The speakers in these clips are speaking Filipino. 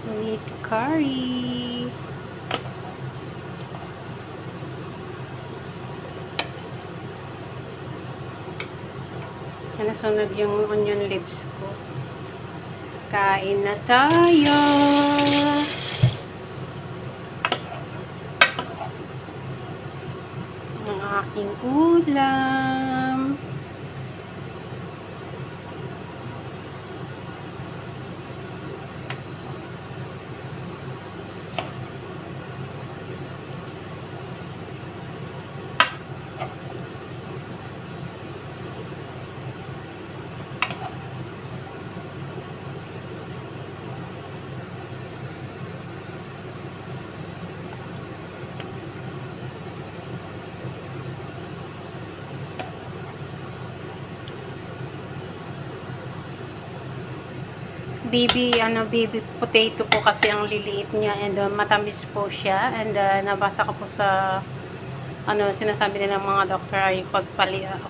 Meat curry. Nasunod yung onion leaves ko. Kain na tayo! Ang aking ulam. Baby potato po kasi ang liliit niya, and matamis po siya, and nabasa ko po sa sinasabi nila ng mga doktor ay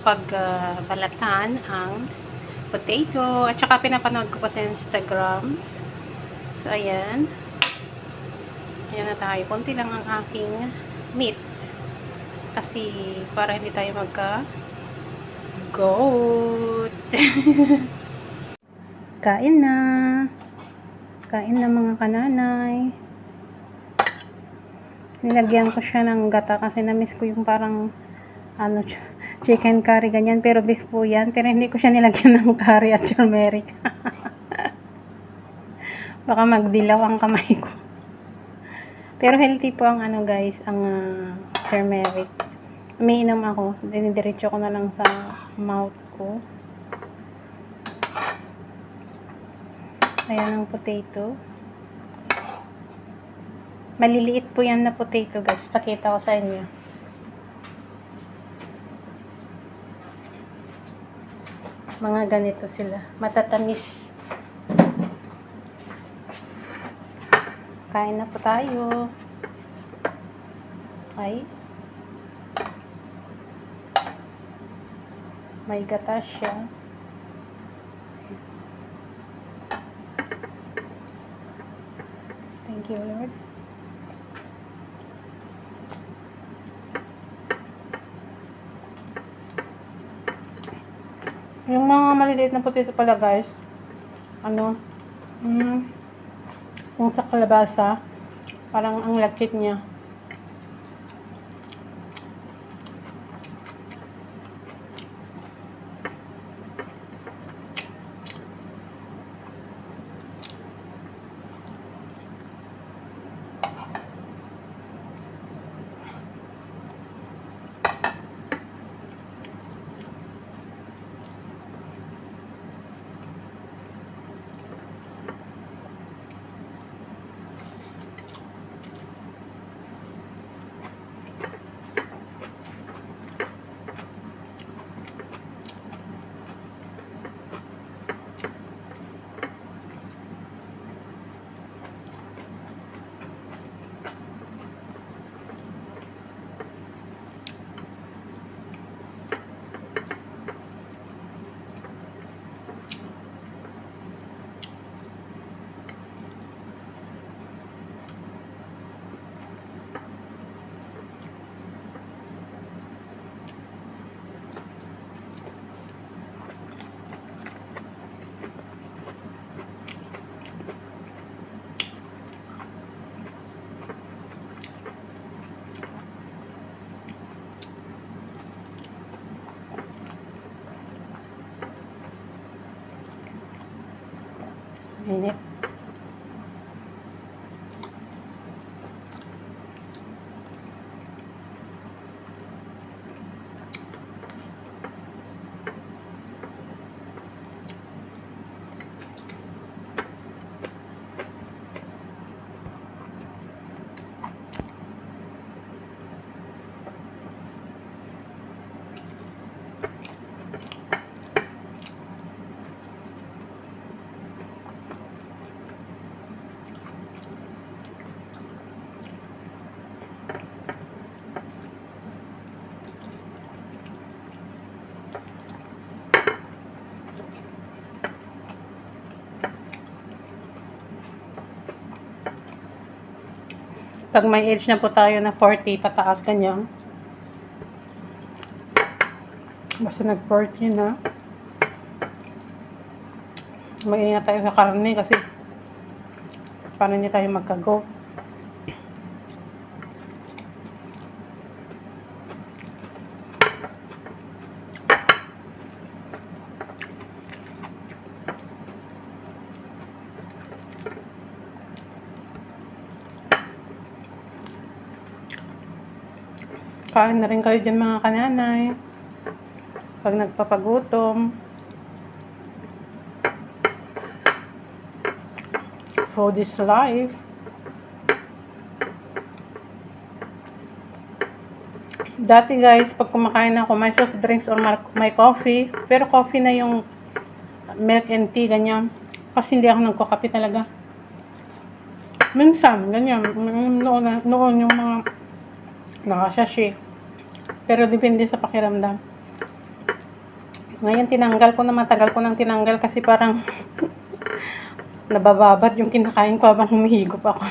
pagbalatan ang potato, at saka pinapanood ko pa sa Instagrams. So ayan na tayo, konti lang ang aking meat kasi para hindi tayo magka goat. Kain na mga kananay. Nilagyan ko siya ng gata kasi na-miss ko yung parang chicken curry ganyan, pero beef po yan, pero hindi ko siya nilagyan ng curry at turmeric. Baka magdilaw ang kamay ko, pero healthy po ang guys, ang turmeric. Umiinom ako, dinidiretso ko na lang sa mouth ko. Ayan ang potato. Maliliit po yan na potato guys. Pakita ko sa inyo. Mga ganito sila. Matatamis. Kain na po tayo. Ay. May gata siya. Thank you, Lord. Yung mga maliliit na potato pala guys, yung sa kalabasa, parang ang lagkit niya. Init. Pag may age na po tayo na 40 pataas, ganyan. Basta nag-40 na. Mag-ingat tayo sa karne kasi paano hindi tayo magkago. Kain na rin kayo dyan mga kananay. Pag nagpapagutom. Food is life. Dati guys, pag kumakain ako, may soft drinks or may coffee. Pero coffee na yung milk and tea, ganyan. Kasi hindi ako nagkakape talaga. Minsan, ganyan. Noon yung mga nakasashi. Pero depende sa pakiramdam. Ngayon tinanggal ko na, matagal ko nang tinanggal kasi parang nabababad yung kinakain ko habang humihigop ako.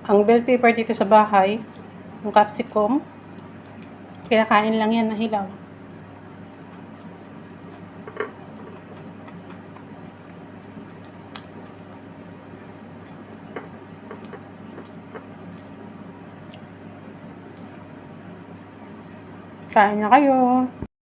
Ang bell pepper dito sa bahay, yung capsicum, kinakain lang yan na hilaw. Kain na kayo.